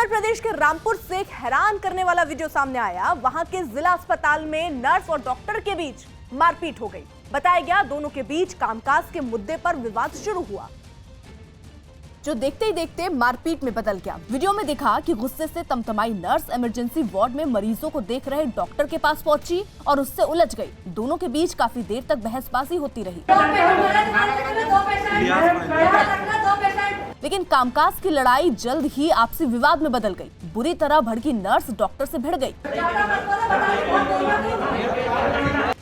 उत्तर प्रदेश के रामपुर से एक हैरान करने वाला वीडियो सामने आया। वहां के जिला अस्पताल में नर्स और डॉक्टर के बीच मारपीट हो गई। बताया गया दोनों के बीच कामकाज के मुद्दे पर विवाद शुरू हुआ, जो देखते ही देखते मारपीट में बदल गया। वीडियो में दिखा कि गुस्से से तमतमाई नर्स इमरजेंसी वार्ड में मरीजों को देख रहे डॉक्टर के पास पहुंची और उससे उलझ गई। दोनों के बीच काफी देर तक बहसबाजी होती रही, लेकिन कामकाज की लड़ाई जल्द ही आपसी विवाद में बदल गई। बुरी तरह भड़की नर्स डॉक्टर से भिड़ गई।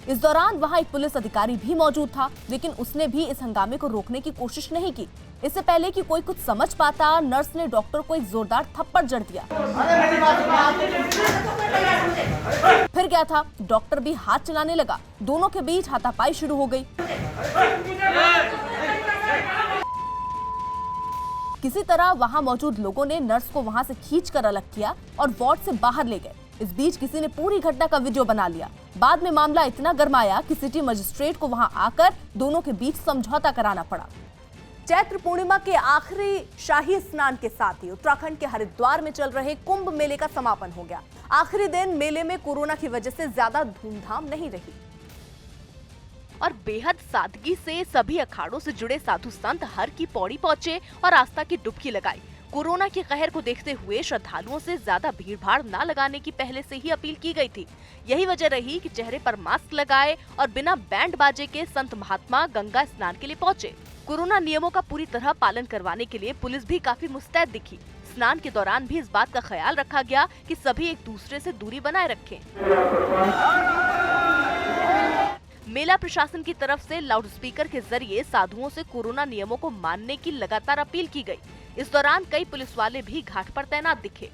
इस दौरान वहां एक पुलिस अधिकारी भी मौजूद था, लेकिन उसने भी इस हंगामे को रोकने की कोशिश नहीं की। इससे पहले कि कोई कुछ समझ पाता, नर्स ने डॉक्टर को एक जोरदार थप्पड़ जड़ दिया। फिर क्या था, डॉक्टर भी हाथ चलाने लगा। दोनों के बीच हाथापाई शुरू हो गई। किसी तरह वहां मौजूद लोगों ने नर्स को वहां से खींचकर अलग किया और वार्ड से बाहर ले गए। इस बीच किसी ने पूरी घटना का वीडियो बना लिया। बाद में मामला इतना गरमाया कि सिटी मजिस्ट्रेट को वहां आकर दोनों के बीच समझौता कराना पड़ा। चैत्र पूर्णिमा के आखिरी शाही स्नान के साथ ही उत्तराखंड के हरिद्वार में चल रहे कुंभ मेले का समापन हो गया। आखिरी दिन मेले में कोरोना की वजह से ज्यादा धूमधाम नहीं रही और बेहद सादगी से सभी अखाड़ों से जुड़े साधु संत हर की पौड़ी पहुंचे और आस्था की डुबकी लगाई। कोरोना के कहर को देखते हुए श्रद्धालुओं से ज्यादा भीड़भाड़ न लगाने की पहले से ही अपील की गई थी। यही वजह रही कि चेहरे पर मास्क लगाए और बिना बैंड बाजे के संत महात्मा गंगा स्नान के लिए पहुंचे। कोरोना नियमों का पूरी तरह पालन करवाने के लिए पुलिस भी काफी मुस्तैद दिखी। स्नान के दौरान भी इस बात का ख्याल रखा गया कि सभी एक दूसरे से दूरी बनाए रखें। मेला प्रशासन की तरफ से लाउडस्पीकर के जरिए साधुओं से कोरोना नियमों को मानने की लगातार अपील की गई। इस दौरान कई पुलिस वाले भी घाट पर तैनात दिखे।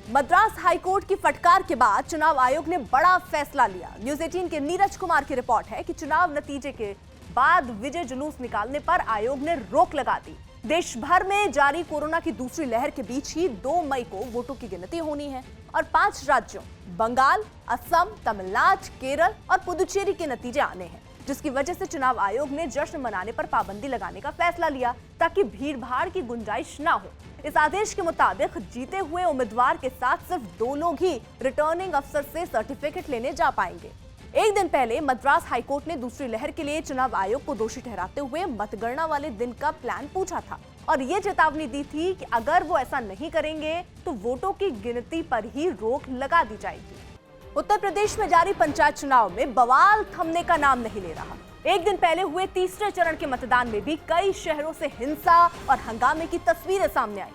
मद्रास हाईकोर्ट की फटकार के बाद चुनाव आयोग ने बड़ा फैसला लिया। न्यूज़ 18 के नीरज कुमार की रिपोर्ट है कि चुनाव नतीजे के बाद विजय जुलूस निकालने पर आयोग ने रोक लगा दी। देश भर में जारी कोरोना की दूसरी लहर के बीच ही 2 मई को वोटों की गिनती होनी है और 5 राज्यों बंगाल, असम, तमिलनाडु, केरल और पुदुचेरी के नतीजे आने हैं, जिसकी वजह से चुनाव आयोग ने जश्न मनाने पर पाबंदी लगाने का फैसला लिया ताकि भीड़-भाड़ की गुंजाइश न हो। इस आदेश के मुताबिक जीते हुए उम्मीदवार के साथ सिर्फ 2 लोग ही रिटर्निंग अफसर से सर्टिफिकेट लेने जा पाएंगे। एक दिन पहले मद्रास हाईकोर्ट ने दूसरी लहर के लिए चुनाव आयोग को दोषी ठहराते हुए मतगणना वाले दिन का प्लान पूछा था और ये चेतावनी दी थी कि अगर वो ऐसा नहीं करेंगे तो वोटों की गिनती पर ही रोक लगा दी जाएगी। उत्तर प्रदेश में जारी पंचायत चुनाव में बवाल थमने का नाम नहीं ले रहा। एक दिन पहले हुए तीसरे चरण के मतदान में भी कई शहरों से हिंसा और हंगामे की तस्वीरें सामने आई,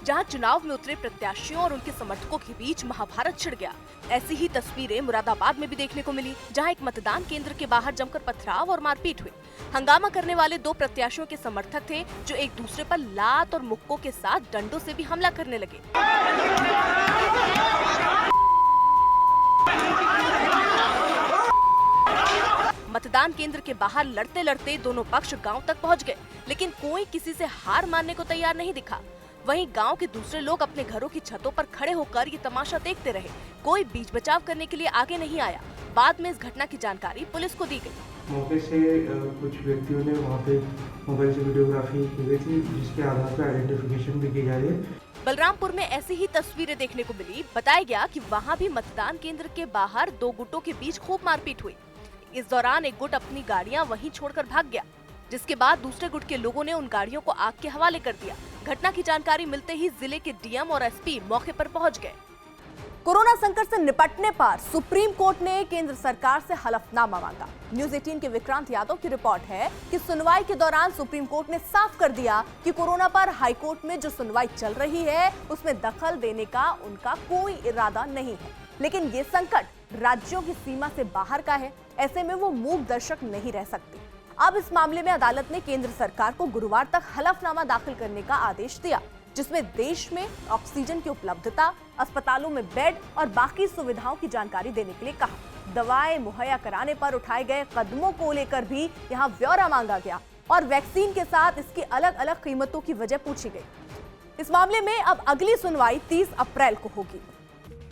जहां चुनाव में उतरे प्रत्याशियों और उनके समर्थकों के बीच महाभारत छिड़ गया। ऐसी ही तस्वीरें मुरादाबाद में भी देखने को मिली, जहां एक मतदान केंद्र के बाहर जमकर पथराव और मारपीट हुई। हंगामा करने वाले 2 प्रत्याशियों के समर्थक थे, जो एक दूसरे पर लात और मुक्कों के साथ डंडों से भी हमला करने लगे। मतदान केंद्र के बाहर लड़ते लड़ते दोनों पक्ष गांव तक पहुंच गए, लेकिन कोई किसी से हार मानने को तैयार नहीं दिखा। वहीं गांव के दूसरे लोग अपने घरों की छतों पर खड़े होकर ये तमाशा देखते रहे। कोई बीच बचाव करने के लिए आगे नहीं आया। बाद में इस घटना की जानकारी पुलिस को दी गई। मौके से कुछ व्यक्तियों ने वहां पे मोबाइल से वीडियोग्राफी की गई थी, जिसके आधार पर आइडेंटिफिकेशन भी की जा रही है। बलरामपुर में ऐसी ही तस्वीरें देखने को मिली। बताया गया कि वहां भी मतदान केंद्र के बाहर 2 गुटों के बीच खूब मारपीट हुई। इस दौरान एक गुट अपनी गाड़ियां वहीं छोड़कर भाग गया, जिसके बाद दूसरे गुट के लोगों ने उन गाड़ियों को आग के हवाले कर दिया। घटना की जानकारी मिलते ही जिले के डीएम और एसपी मौके पर पहुंच गए। कोरोना संकट से निपटने पर सुप्रीम कोर्ट ने केंद्र सरकार से हलफनामा मांगा। न्यूज़ 18 के विक्रांत यादव की रिपोर्ट है कि सुनवाई के दौरान सुप्रीम कोर्ट ने साफ कर दिया कि कोरोना पर हाईकोर्ट में जो सुनवाई चल रही है उसमें दखल देने का उनका कोई इरादा नहीं है, लेकिन ये संकट राज्यों की सीमा से बाहर का है। ऐसे में वो मूक दर्शक नहीं रह सकती। अब इस मामले में अदालत ने केंद्र सरकार को गुरुवार तक हलफनामा दाखिल करने का आदेश दिया, जिसमें देश में ऑक्सीजन की उपलब्धता, अस्पतालों में बेड और बाकी सुविधाओं की जानकारी देने के लिए कहा। दवाएं मुहैया कराने पर उठाए गए कदमों को लेकर भी यहां ब्यौरा मांगा गया और वैक्सीन के साथ इसकी अलग अलग कीमतों की वजह पूछी गई। इस मामले में अब अगली सुनवाई 30 अप्रैल को होगी।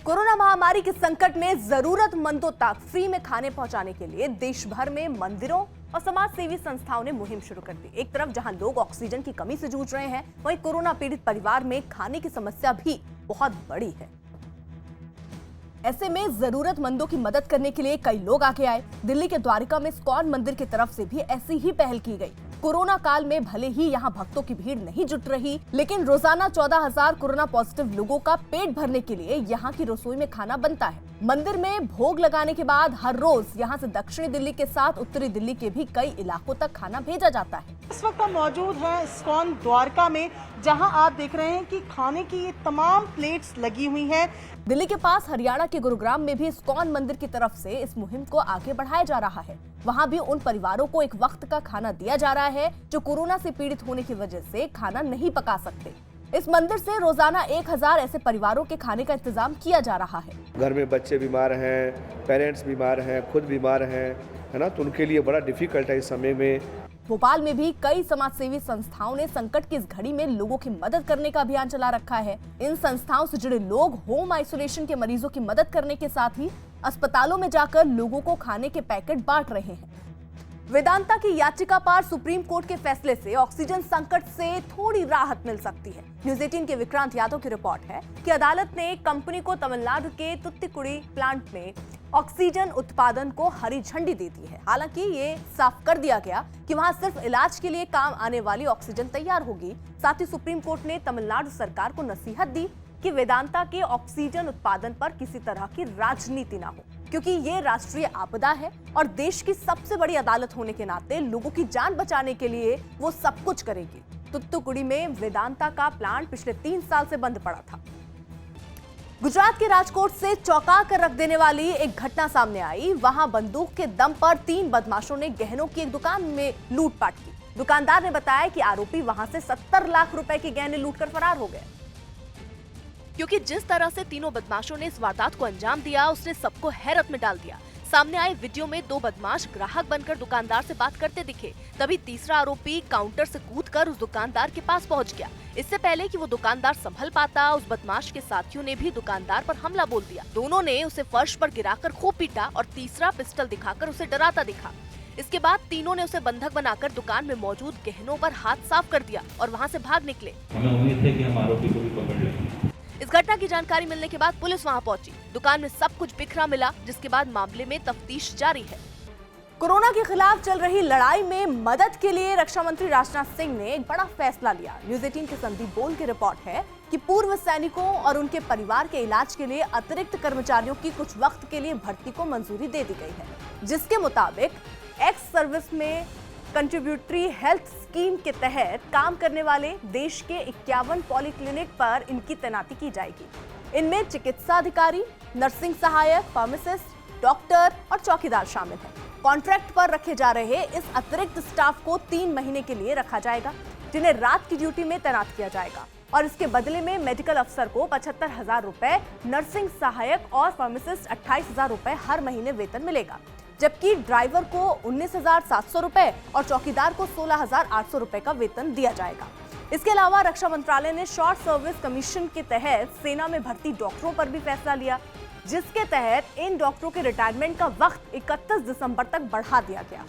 कोरोना महामारी के संकट में जरूरतमंदों तक फ्री में खाने पहुंचाने के लिए देश भर में मंदिरों और समाज सेवी संस्थाओं ने मुहिम शुरू कर दी। एक तरफ जहां लोग ऑक्सीजन की कमी से जूझ रहे हैं, वहीं कोरोना पीड़ित परिवार में खाने की समस्या भी बहुत बड़ी है। ऐसे में जरूरतमंदों की मदद करने के लिए कई लोग आगे आए। दिल्ली के द्वारिका में इस्कॉन मंदिर की तरफ से भी ऐसी ही पहल की गई। कोरोना काल में भले ही यहाँ भक्तों की भीड़ नहीं जुट रही, लेकिन रोजाना 14,000 कोरोना पॉजिटिव लोगों का पेट भरने के लिए यहाँ की रसोई में खाना बनता है। मंदिर में भोग लगाने के बाद हर रोज यहाँ से दक्षिणी दिल्ली के साथ उत्तरी दिल्ली के भी कई इलाकों तक खाना भेजा जाता है। इस वक्त हम मौजूद हैं इस्कॉन द्वारका में, जहां आप देख रहे हैं कि खाने की ये तमाम प्लेट्स लगी हुई हैं। दिल्ली के पास हरियाणा के गुरुग्राम में भी इस्कॉन मंदिर की तरफ से इस मुहिम को आगे बढ़ाया जा रहा है। वहां भी उन परिवारों को एक वक्त का खाना दिया जा रहा है जो कोरोना से पीड़ित होने की वजह से खाना नहीं पका सकते। इस मंदिर से रोजाना 1000 ऐसे परिवारों के खाने का इंतजाम किया जा रहा है। घर में बच्चे बीमार हैं, पेरेंट्स बीमार हैं, खुद बीमार हैं, है ना, तो उनके लिए बड़ा डिफिकल्ट है इस समय में। भोपाल में भी कई समाजसेवी संस्थाओं ने संकट की इस घड़ी में लोगों की मदद करने का अभियान चला रखा है। इन संस्थाओं से जुड़े लोग होम आइसोलेशन के मरीजों की मदद करने के साथ ही अस्पतालों में जाकर लोगों को खाने के पैकेट बांट रहे हैं। वेदांता की याचिका पर सुप्रीम कोर्ट के फैसले से ऑक्सीजन संकट से थोड़ी राहत मिल सकती है। न्यूज 18 के विक्रांत यादव की रिपोर्ट है कि अदालत ने कंपनी को तमिलनाडु के तुत्तिकुड़ी प्लांट में ऑक्सीजन उत्पादन को हरी झंडी दे दी है। हालांकि ये साफ कर दिया गया कि वहां सिर्फ इलाज के लिए काम आने वाली ऑक्सीजन तैयार होगी। साथ ही सुप्रीम कोर्ट ने तमिलनाडु सरकार को नसीहत दी कि वेदांता के ऑक्सीजन उत्पादन पर किसी तरह की राजनीति ना हो, क्योंकि ये राष्ट्रीय आपदा है और देश की सबसे बड़ी अदालत होने के नाते लोगों की जान बचाने के लिए वो सब कुछ करेगी। तुत्तुकुड़ी में वेदांता का प्लांट पिछले 3 साल से बंद पड़ा था। गुजरात के राजकोट से चौंका कर रख देने वाली एक घटना सामने आई। वहां बंदूक के दम पर 3 बदमाशों ने गहनों की एक दुकान में लूटपाट की। दुकानदार ने बताया कि आरोपी वहां से 70 लाख रुपए के गहने लूटकर फरार हो गए। क्योंकि जिस तरह से तीनों बदमाशों ने इस वारदात को अंजाम दिया, उसने सबको हैरत में डाल दिया। सामने आए वीडियो में 2 बदमाश ग्राहक बनकर दुकानदार से बात करते दिखे। तभी तीसरा आरोपी काउंटर से कूदकर उस दुकानदार के पास पहुंच गया। इससे पहले कि वो दुकानदार संभल पाता, उस बदमाश के साथियों ने भी दुकानदार पर हमला बोल दिया। दोनों ने उसे फर्श पर गिराकर खूब पीटा और तीसरा पिस्टल दिखाकर उसे डराता दिखा। इसके बाद तीनों ने उसे बंधक बनाकर दुकान में मौजूद गहनों पर हाथ साफ कर दिया और वहाँ से भाग निकले। हमें उम्मीद है कि हम आरोपी को भी पकड़ लेंगे। इस घटना की जानकारी मिलने के बाद पुलिस वहां पहुंची। दुकान में सब कुछ बिखरा मिला, जिसके बाद मामले में तफ्तीश जारी है। कोरोना के खिलाफ चल रही लड़ाई में मदद के लिए रक्षा मंत्री राजनाथ सिंह ने एक बड़ा फैसला लिया। न्यूज 18 के संदीप बोल की रिपोर्ट है कि पूर्व सैनिकों और उनके परिवार के इलाज के लिए अतिरिक्त कर्मचारियों की कुछ वक्त के लिए भर्ती को मंजूरी दे दी गई है, जिसके मुताबिक एक्स सर्विस में कंट्रीब्यूटरी हेल्थ स्कीम के तहत काम करने वाले देश के 51 पॉलीक्लिनिक पर इनकी तैनाती की जाएगी। इनमें चिकित्सा अधिकारी, नर्सिंग सहायक, फार्मासिस्ट, डॉक्टर और चौकीदार शामिल हैं। कॉन्ट्रैक्ट पर रखे जा रहे इस अतिरिक्त स्टाफ को 3 महीने के लिए रखा जाएगा, जिन्हें रात की ड्यूटी में तैनात किया जाएगा और इसके बदले में मेडिकल अफसर को 75,000 रुपए, नर्सिंग सहायक और फार्मासिस्ट 28,000 रुपए हर महीने वेतन मिलेगा, जबकि ड्राइवर को 19,700 रुपए और चौकीदार को 16,800 रुपए का वेतन दिया जाएगा। इसके अलावा रक्षा मंत्रालय ने शॉर्ट सर्विस कमीशन के तहत सेना में भर्ती डॉक्टरों पर भी फैसला लिया, जिसके तहत इन डॉक्टरों के रिटायरमेंट का वक्त 31 दिसंबर तक बढ़ा दिया गया।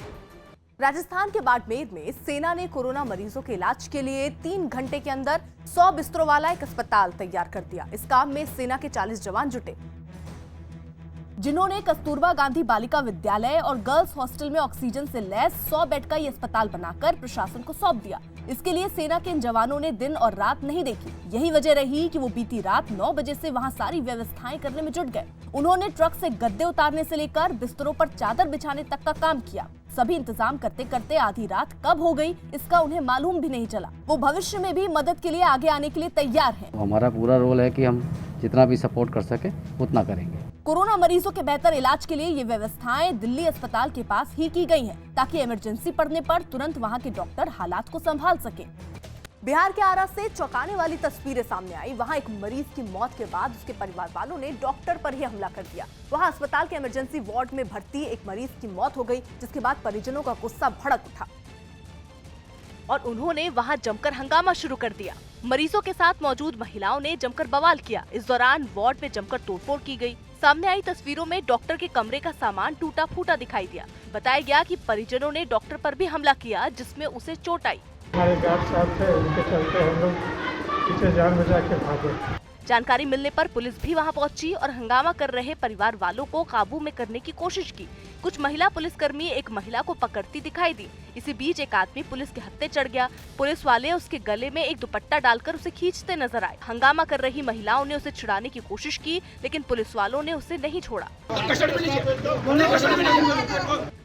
राजस्थान के बाड़मेर में सेना ने कोरोना मरीजों के इलाज के लिए 3 घंटे के अंदर 100 बिस्तरों वाला एक अस्पताल तैयार कर दिया। इस काम में सेना के 40 जवान जुटे, जिन्होंने कस्तूरबा गांधी बालिका विद्यालय और गर्ल्स हॉस्टल में ऑक्सीजन से लैस 100 बेड का ये अस्पताल बनाकर प्रशासन को सौंप दिया। इसके लिए सेना के इन जवानों ने दिन और रात नहीं देखी। यही वजह रही कि वो बीती रात 9 बजे से वहां सारी व्यवस्थाएं करने में जुट गए। उन्होंने ट्रक से गद्दे उतारने से लेकर बिस्तरों पर चादर बिछाने तक का काम किया। सभी इंतजाम करते करते आधी रात कब हो गई, इसका उन्हें मालूम भी नहीं चला। वो भविष्य में भी मदद के लिए आगे आने के लिए तैयार हैं। हमारा पूरा रोल है कि हम जितना भी सपोर्ट कर सके उतना करेंगे। कोरोना मरीजों के बेहतर इलाज के लिए ये व्यवस्थाएं दिल्ली अस्पताल के पास ही की गई हैं, ताकि इमरजेंसी पड़ने पर तुरंत वहां के डॉक्टर हालात को संभाल सके। बिहार के आरा से चौंकाने वाली तस्वीरें सामने आई। वहां एक मरीज की मौत के बाद उसके परिवार वालों ने डॉक्टर पर ही हमला कर दिया। वहां अस्पताल के इमरजेंसी वार्ड में भर्ती एक मरीज की मौत हो गई, जिसके बाद परिजनों का गुस्सा भड़क उठा और उन्होंने वहां जमकर हंगामा शुरू कर दिया। मरीजों के साथ मौजूद महिलाओं ने जमकर बवाल किया। इस दौरान वार्ड में जमकर तोड़फोड़ की गई। सामने आई तस्वीरों में डॉक्टर के कमरे का सामान टूटा फूटा दिखाई दिया। बताया गया कि परिजनों ने डॉक्टर पर भी हमला किया, जिसमें उसे चोट आई। हमारे गार्ड साहब थे, उनके चलते हम लोग पीछे जान बचा के भागे। जानकारी मिलने पर पुलिस भी वहां पहुंची और हंगामा कर रहे परिवार वालों को काबू में करने की कोशिश की। कुछ महिला पुलिसकर्मी एक महिला को पकड़ती दिखाई दी। इसी बीच एक आदमी पुलिस के हत्थे चढ़ गया। पुलिस वाले उसके गले में एक दुपट्टा डालकर उसे खींचते नजर आए। हंगामा कर रही महिलाओं ने उसे छुड़ाने की कोशिश की, लेकिन पुलिस वालों ने उसे नहीं छोड़ा।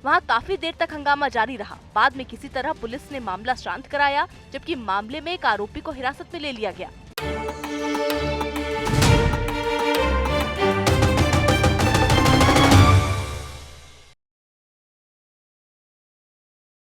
वहाँ काफी देर तक हंगामा जारी रहा। बाद में किसी तरह पुलिस ने मामला शांत कराया, जबकि मामले में एक आरोपी को हिरासत में ले लिया गया।